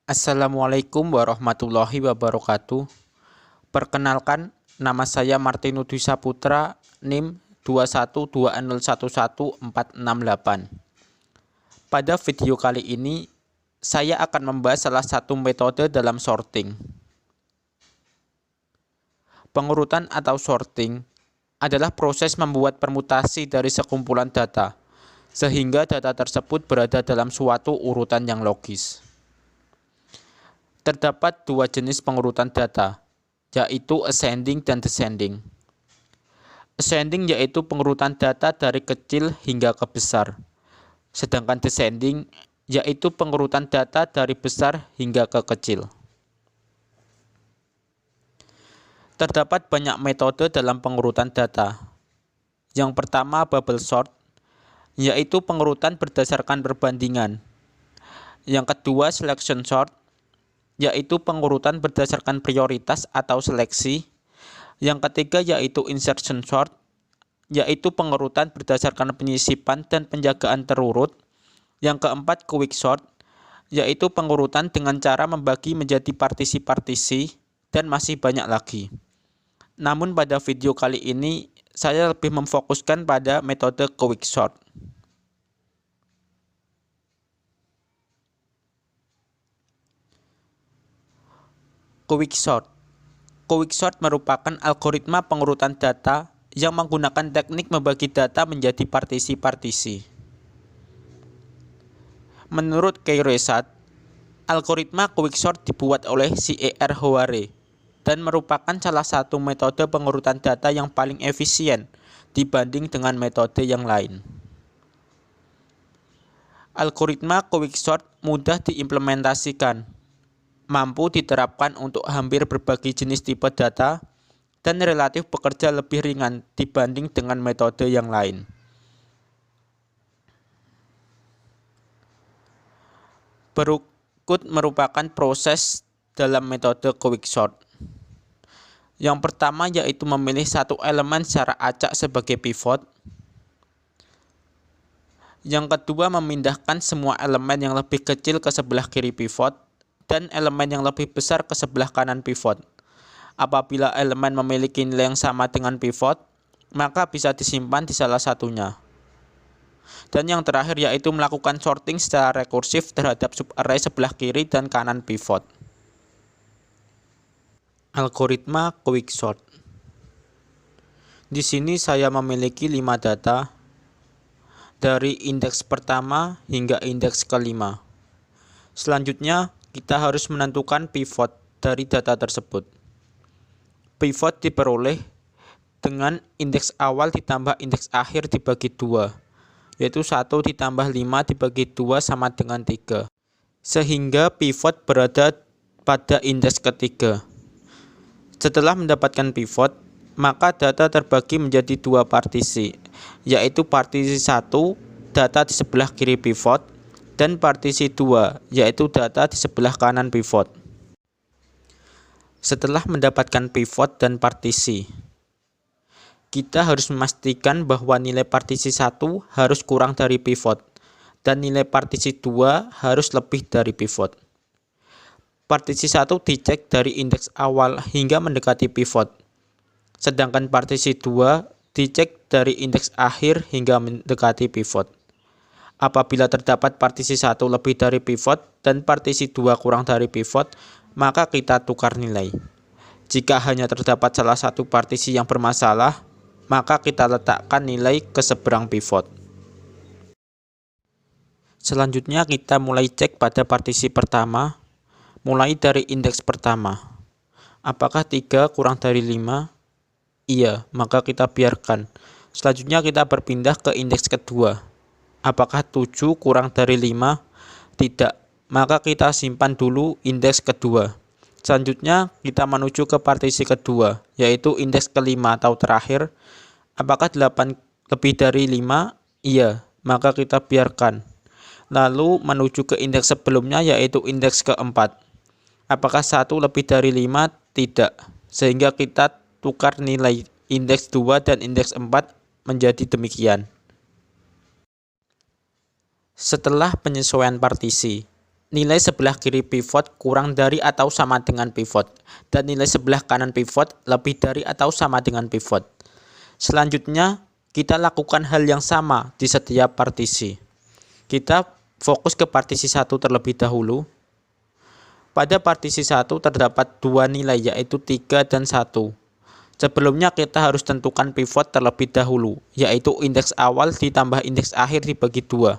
Assalamualaikum warahmatullahi wabarakatuh. Perkenalkan, nama saya Martino Dwi Saputra, NIM 212011468. Pada video kali ini, saya akan membahas salah satu metode dalam sorting. Pengurutan atau sorting adalah proses membuat permutasi dari sekumpulan data, sehingga data tersebut berada dalam suatu urutan yang logis. Terdapat dua jenis pengurutan data, yaitu ascending dan descending. Ascending yaitu pengurutan data dari kecil hingga ke besar, sedangkan descending yaitu pengurutan data dari besar hingga ke kecil. Terdapat banyak metode dalam pengurutan data. Yang pertama, bubble sort, yaitu pengurutan berdasarkan perbandingan. Yang kedua, selection sort, yaitu pengurutan berdasarkan prioritas atau seleksi. Yang ketiga yaitu insertion sort, yaitu pengurutan berdasarkan penyisipan dan penjagaan terurut. Yang keempat quick sort, yaitu pengurutan dengan cara membagi menjadi partisi-partisi, dan masih banyak lagi. Namun pada video kali ini saya lebih memfokuskan pada metode quick sort. Quick sort. Quick sort merupakan algoritma pengurutan data yang menggunakan teknik membagi data menjadi partisi-partisi. Menurut Kay Resat, algoritma quick sort dibuat oleh C.E.R. Howare dan merupakan salah satu metode pengurutan data yang paling efisien dibanding dengan metode yang lain. Algoritma quick sort mudah diimplementasikan, mampu diterapkan untuk hampir berbagai jenis tipe data, dan relatif bekerja lebih ringan dibanding dengan metode yang lain. Berikut merupakan proses dalam metode quick sort. Yang pertama yaitu memilih satu elemen secara acak sebagai pivot. Yang kedua memindahkan semua elemen yang lebih kecil ke sebelah kiri pivot dan elemen yang lebih besar ke sebelah kanan pivot. Apabila elemen memiliki nilai yang sama dengan pivot, maka bisa disimpan di salah satunya. Dan yang terakhir yaitu melakukan sorting secara rekursif terhadap subarray sebelah kiri dan kanan pivot. Algoritma quick sort. Di sini saya memiliki 5 data dari indeks pertama hingga indeks kelima. Selanjutnya, kita harus menentukan pivot dari data tersebut. Pivot diperoleh dengan indeks awal ditambah indeks akhir dibagi 2, yaitu 1 ditambah 5 dibagi 2 sama dengan 3. Sehingga pivot berada pada indeks ketiga. Setelah mendapatkan pivot, maka data terbagi menjadi 2 partisi, yaitu partisi 1, data di sebelah kiri pivot, dan partisi 2, yaitu data di sebelah kanan pivot. Setelah mendapatkan pivot dan partisi, kita harus memastikan bahwa nilai partisi 1 harus kurang dari pivot, dan nilai partisi 2 harus lebih dari pivot. Partisi 1 dicek dari indeks awal hingga mendekati pivot, sedangkan partisi 2 dicek dari indeks akhir hingga mendekati pivot. Apabila terdapat partisi 1 lebih dari pivot dan partisi 2 kurang dari pivot, maka kita tukar nilai. Jika hanya terdapat salah satu partisi yang bermasalah, maka kita letakkan nilai ke seberang pivot. Selanjutnya kita mulai cek pada partisi pertama, mulai dari indeks pertama. Apakah 3 kurang dari 5? Iya, maka kita biarkan. Selanjutnya kita berpindah ke indeks kedua. Apakah 7 kurang dari 5? Tidak, maka kita simpan dulu indeks kedua. Selanjutnya kita menuju ke partisi kedua, yaitu indeks kelima atau terakhir. Apakah 8 lebih dari 5? Iya, maka kita biarkan. Lalu menuju ke indeks sebelumnya, yaitu indeks keempat. Apakah 1 lebih dari 5? Tidak, sehingga kita tukar nilai indeks 2 dan indeks 4 menjadi demikian. Setelah penyesuaian partisi, nilai sebelah kiri pivot kurang dari atau sama dengan pivot, dan nilai sebelah kanan pivot lebih dari atau sama dengan pivot. Selanjutnya, kita lakukan hal yang sama di setiap partisi. Kita fokus ke partisi 1 terlebih dahulu. Pada partisi 1 terdapat dua nilai, yaitu 3 dan 1. Sebelumnya kita harus tentukan pivot terlebih dahulu, yaitu indeks awal ditambah indeks akhir dibagi 2.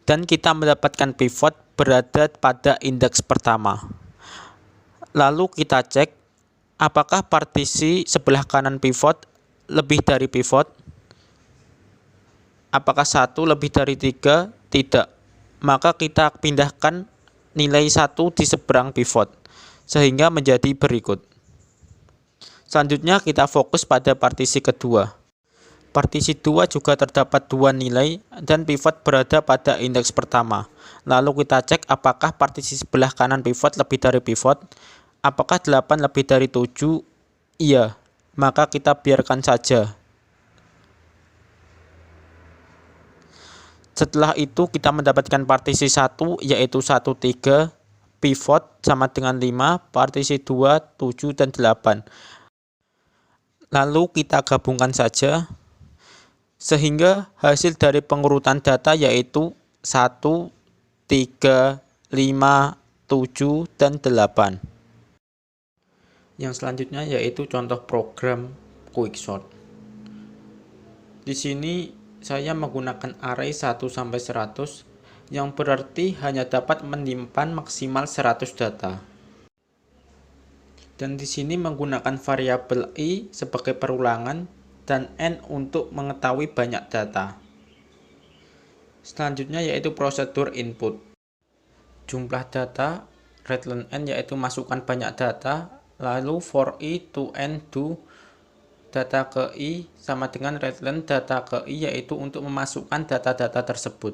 Dan kita mendapatkan pivot berada pada indeks pertama. Lalu kita cek apakah partisi sebelah kanan pivot lebih dari pivot. Apakah 1 lebih dari 3? Tidak. Maka kita pindahkan nilai 1 di seberang pivot, sehingga menjadi berikut. Selanjutnya kita fokus pada partisi kedua. Partisi 2 juga terdapat dua nilai dan pivot berada pada indeks pertama. Lalu kita cek apakah partisi sebelah kanan pivot lebih dari pivot. Apakah 8 lebih dari 7? Iya. Maka kita biarkan saja. Setelah itu kita mendapatkan partisi 1 yaitu 1, 3, pivot sama dengan 5, partisi 2, 7, dan 8. Lalu kita gabungkan saja, sehingga hasil dari pengurutan data yaitu 1, 3, 5, 7, dan 8. Yang selanjutnya yaitu contoh program quicksort. Di sini saya menggunakan array 1-100 yang berarti hanya dapat menyimpan maksimal 100 data. Dan di sini menggunakan variabel i sebagai perulangan dan n untuk mengetahui banyak data. Selanjutnya yaitu prosedur input. Jumlah data, readline n yaitu masukkan banyak data, lalu for i to n do data ke i sama dengan readline data ke i yaitu untuk memasukkan data-data tersebut.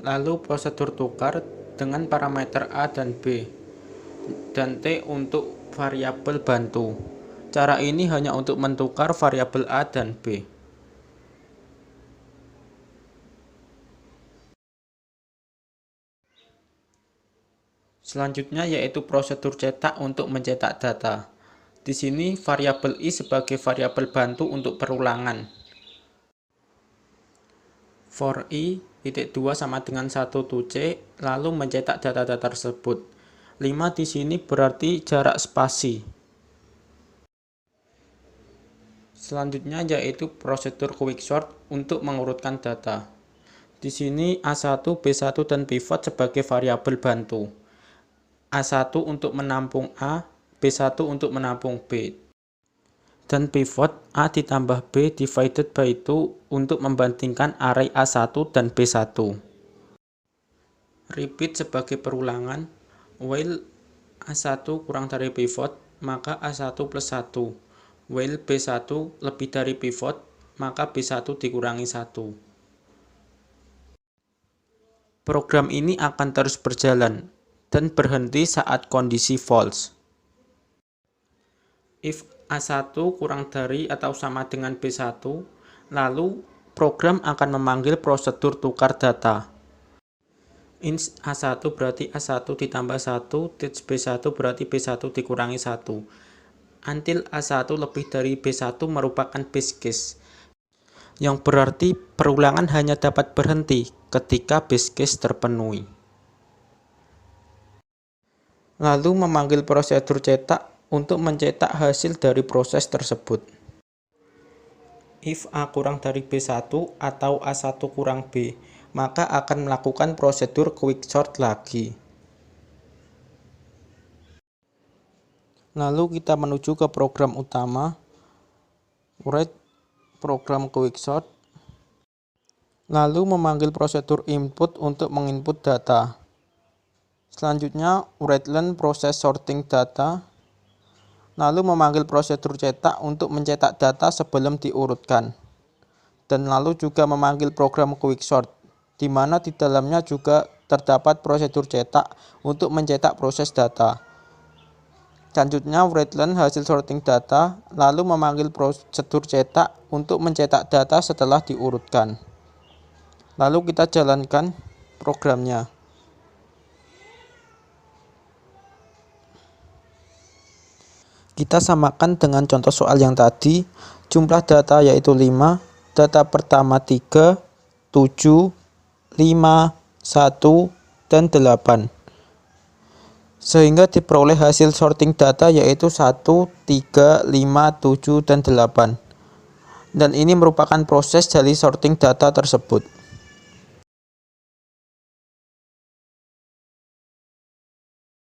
Lalu prosedur tukar dengan parameter a dan b dan t untuk variabel bantu. Cara ini hanya untuk menukar variabel a dan b. Selanjutnya yaitu prosedur cetak untuk mencetak data. Di sini variabel i sebagai variabel bantu untuk perulangan. For i titik 2 sama dengan 1 to c, lalu mencetak data-data tersebut. 5 di sini berarti jarak spasi. Selanjutnya yaitu prosedur quicksort untuk mengurutkan data. Di sini A1, B1, dan pivot sebagai variabel bantu. A1 untuk menampung A, B1 untuk menampung B. Dan pivot A ditambah B divided by 2 untuk membandingkan array A1 dan B1. Repeat sebagai perulangan, while A1 kurang dari pivot, maka A1 plus 1. While B1 lebih dari pivot, maka B1 dikurangi 1. Program ini akan terus berjalan dan berhenti saat kondisi false. If A1 kurang dari atau sama dengan B1, lalu program akan memanggil prosedur tukar data. Int A1 berarti A1 ditambah 1, teach B1 berarti B1 dikurangi 1. Until A1 lebih dari B1 merupakan base case, yang berarti perulangan hanya dapat berhenti ketika base case terpenuhi. Lalu memanggil prosedur cetak untuk mencetak hasil dari proses tersebut. If A kurang dari B1 atau A1 kurang B, maka akan melakukan prosedur quicksort lagi. Lalu kita menuju ke program utama, write program quicksort, lalu memanggil prosedur input untuk menginput data. Selanjutnya, write-learn proses sorting data, lalu memanggil prosedur cetak untuk mencetak data sebelum diurutkan. Dan lalu juga memanggil program quicksort, di mana di dalamnya juga terdapat prosedur cetak untuk mencetak proses data. Selanjutnya, write-learn hasil sorting data, lalu memanggil prosedur cetak untuk mencetak data setelah diurutkan. Lalu kita jalankan programnya. Kita samakan dengan contoh soal yang tadi. Jumlah data yaitu 5, data pertama 3, 7, 5, 1, dan 8. Sehingga diperoleh hasil sorting data yaitu 1, 3, 5, 7, dan 8. Dan ini merupakan proses dari sorting data tersebut.